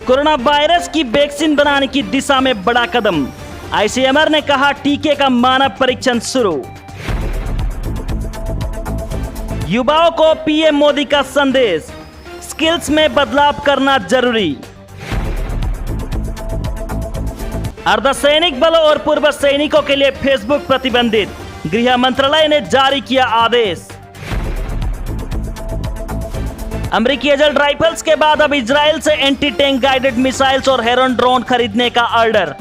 Corona virus की vaccine बनाने की दिशा में बड़ा कदम, आईसीएमआर ने कहा टीके का मानव परीक्षण शुरू। युवाओं को पीएम मोदी का संदेश, स्किल्स में बदलाव करना जरूरी। अर्धसैनिक बलों और पूर्व सैनिकों के लिए फेसबुक प्रतिबंधित, गृह मंत्रालय ने जारी किया आदेश। अमेरिकी एजल्ट राइफल्स के बाद अब इजराइल से एंटी टैंक गाइडेड मिसाइल्स और हेरॉन ड्रोन खरीदने का ऑर्डर।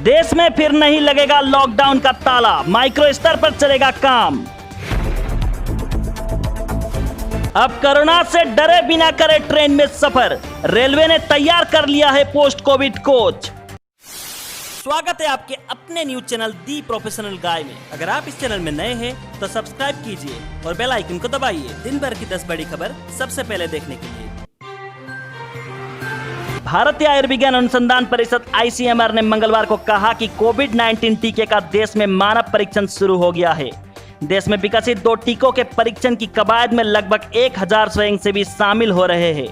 देश में फिर नहीं लगेगा लॉकडाउन का ताला, माइक्रो स्तर पर चलेगा काम। अब कोरोना से डरे बिना करे ट्रेन में सफर, रेलवे ने तैयार कर लिया है पोस्ट कोविड कोच। स्वागत है आपके अपने न्यूज चैनल दी प्रोफेशनल गाय में। अगर आप इस चैनल में नए हैं तो सब्सक्राइब कीजिए और बेल आइकन को दबाइए दिन भर की 10 बड़ी खबर सबसे पहले देखने के लिए। भारतीय आयुर्विज्ञान अनुसंधान परिषद आईसीएमआर ने मंगलवार को कहा कि कोविड-19 टीके का देश में मानव परीक्षण शुरू हो गया है। देश में विकसित 2 टीकों के परीक्षण की कवायद में लगभग 1000 स्वयंसेवी शामिल हो रहे हैं।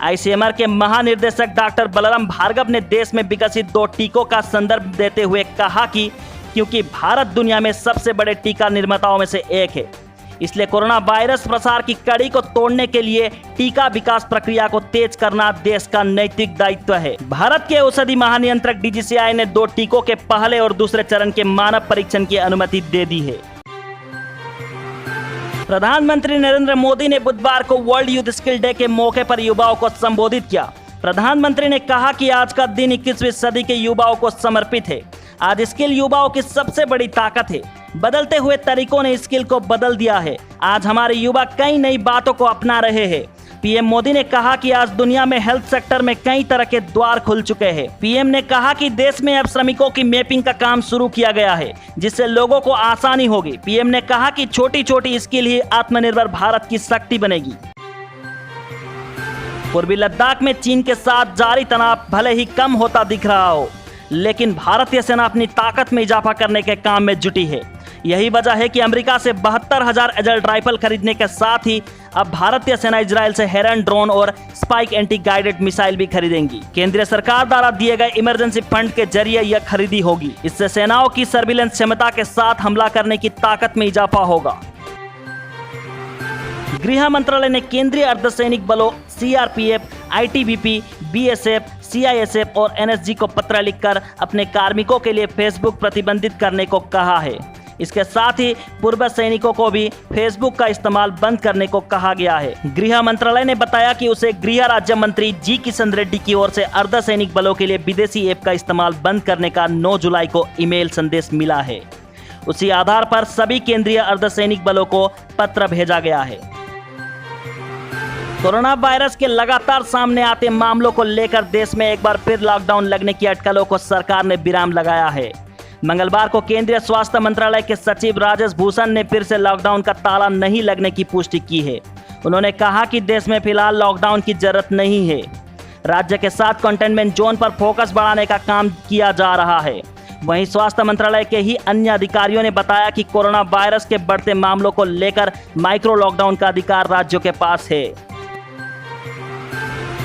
आईसीएमआर के महानिर्देशक डॉक्टर बलराम भार्गव ने देश में विकसित 2 टीकों का संदर्भ देते हुए कहा कि क्योंकि भारत दुनिया में सबसे बड़े टीका निर्माताओं में से एक है, इसलिए कोरोना वायरस प्रसार की कड़ी को तोड़ने के लिए टीका विकास प्रक्रिया को तेज करना देश का नैतिक दायित्व है। भारत के औषधि महानियंत्रक डीजीसीआई ने 2 टीकों के पहले और दूसरे चरण के मानव परीक्षण की अनुमति दे दी है। प्रधानमंत्री नरेंद्र मोदी ने बुधवार को वर्ल्ड यूथ स्किल डे के मौके पर युवाओं को संबोधित किया। प्रधानमंत्री ने कहा कि आज का दिन 21वीं सदी के युवाओं को समर्पित है। आज स्किल युवाओं की सबसे बड़ी ताकत है। बदलते हुए तरीकों ने स्किल को बदल दिया है। आज हमारे युवा कई नई बातों को अपना रहे हैं। पीएम मोदी ने कहा कि आज दुनिया में हेल्थ सेक्टर में कई तरह के द्वार खुल चुके हैं। पीएम ने कहा कि देश में अब श्रमिकों की मैपिंग का काम शुरू किया गया है, जिससे लोगों को आसानी होगी। पीएम ने कहा कि छोटी छोटी स्किल ही आत्मनिर्भर भारत की शक्ति बनेगी। पूर्वी लद्दाख में चीन के साथ जारी तनाव भले ही कम होता दिख रहा हो, लेकिन भारतीय सेना अपनी ताकत में इजाफा करने के काम में जुटी है। यही वजह है कि अमेरिका से 72,000 एजल्ट राइफल खरीदने के साथ ही अब भारतीय सेना इजराइल से हेरन ड्रोन और स्पाइक एंटी गाइडेड मिसाइल भी खरीदेंगी। केंद्रीय सरकार द्वारा दिए गए इमरजेंसी फंड के जरिए यह खरीदी होगी। इससे सेनाओं की सर्विलेंस क्षमता के साथ हमला करने की ताकत में इजाफा होगा। गृह मंत्रालय ने केंद्रीय अर्धसैनिक बलों सीआरपीएफ, आईटीबीपी, बीएसएफ, सीआईएसएफ और एनएसजी को पत्र लिखकर अपने कार्मिकों के लिए फेसबुक प्रतिबंधित करने को कहा है। इसके साथ ही पूर्व सैनिकों को भी फेसबुक का इस्तेमाल बंद करने को कहा गया है। गृह मंत्रालय ने बताया कि उसे गृह राज्य मंत्री जी किशन रेड्डी की ओर से अर्धसैनिक बलों के लिए विदेशी ऐप का इस्तेमाल बंद करने का 9 जुलाई को ईमेल संदेश मिला है। उसी आधार पर सभी केंद्रीय अर्धसैनिक बलों को पत्र भेजा गया है। कोरोना वायरस के लगातार सामने आते मामलों को लेकर देश में एक बार फिर लॉकडाउन लगने की अटकलों को सरकार ने विराम लगाया है। मंगलवार को केंद्रीय स्वास्थ्य मंत्रालय के सचिव राजेश भूषण ने फिर से लॉकडाउन का ताला नहीं लगने की पुष्टि की है। उन्होंने कहा कि देश में फिलहाल लॉकडाउन की जरूरत नहीं है। राज्य के साथ कंटेनमेंट जोन पर फोकस बढ़ाने का काम किया जा रहा है। वहीं स्वास्थ्य मंत्रालय के ही अन्य अधिकारियों ने बताया कि कोरोना वायरस के बढ़ते मामलों को लेकर माइक्रो लॉकडाउन का अधिकार राज्यों के पास है।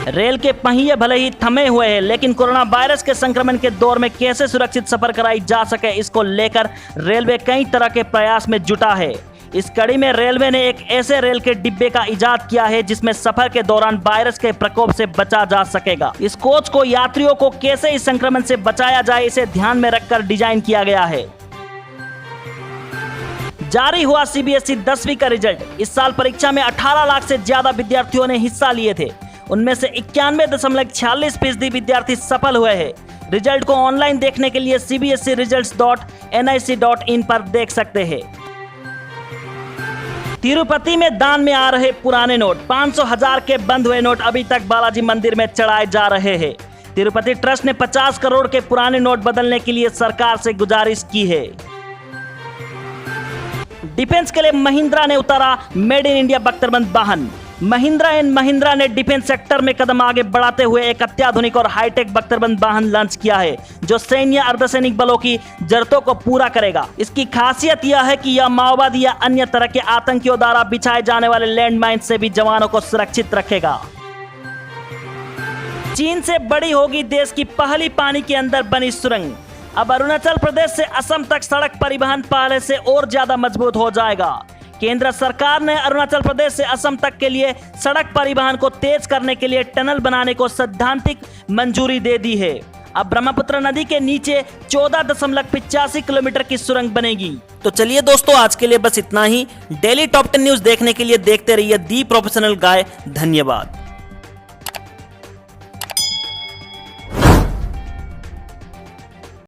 रेल के पहिए भले ही थमे हुए हैं, लेकिन कोरोना वायरस के संक्रमण के दौर में कैसे सुरक्षित सफर कराई जा सके, इसको लेकर रेलवे कई तरह के प्रयास में जुटा है। इस कड़ी में रेलवे ने एक ऐसे रेल के डिब्बे का इजाद किया है जिसमें सफर के दौरान वायरस के प्रकोप से बचा जा सकेगा। इस कोच को यात्रियों को कैसे इस संक्रमण से बचाया जाए, इसे ध्यान में रखकर डिजाइन किया गया है। जारी हुआ सीबीएसई 10वीं का रिजल्ट। इस साल परीक्षा में 18 लाख से ज्यादा विद्यार्थियों ने हिस्सा लिए थे। उनमें से 91.46% विद्यार्थी सफल हुए हैं। रिजल्ट को ऑनलाइन देखने के लिए cbserisults.nic.in पर देख सकते हैं। तिरुपति में दान में आ रहे पुराने नोट, 500,000 के बंद हुए नोट अभी तक बालाजी मंदिर में चढ़ाए जा रहे हैं। तिरुपति ट्रस्ट ने 50 करोड़ के पुराने नोट बदलने के लिए सरकार से गुजारिश की है। डिफेंस के लिए महिंद्रा ने उतारा मेड इन इंडिया बख्तरबंद वाहन। महिंद्रा एंड महिंद्रा ने डिफेंस सेक्टर में कदम आगे बढ़ाते हुए एक अत्याधुनिक और हाईटेक बख्तरबंद वाहन लॉन्च किया है, जो सैन्य अर्धसैनिक बलों की जरूरतों को पूरा करेगा। इसकी खासियत यह है कि यह माओवादी या अन्य तरह के आतंकियों द्वारा बिछाए जाने वाले लैंडमाइन से भी जवानों को सुरक्षित रखेगा। चीन से बड़ी होगी देश की पहली पानी के अंदर बनी सुरंग। अब अरुणाचल प्रदेश से असम तक सड़क परिवहन पहले से और ज्यादा मजबूत हो जाएगा। केंद्र सरकार ने अरुणाचल प्रदेश से असम तक के लिए सड़क परिवहन को तेज करने के लिए टनल बनाने को सैद्धांतिक मंजूरी दे दी है। अब ब्रह्मपुत्र नदी के नीचे 14.85 किलोमीटर की सुरंग बनेगी। तो चलिए दोस्तों, आज के लिए बस इतना ही। डेली टॉप 10 न्यूज देखने के लिए देखते रहिए दी प्रोफेशनल गाय। धन्यवाद।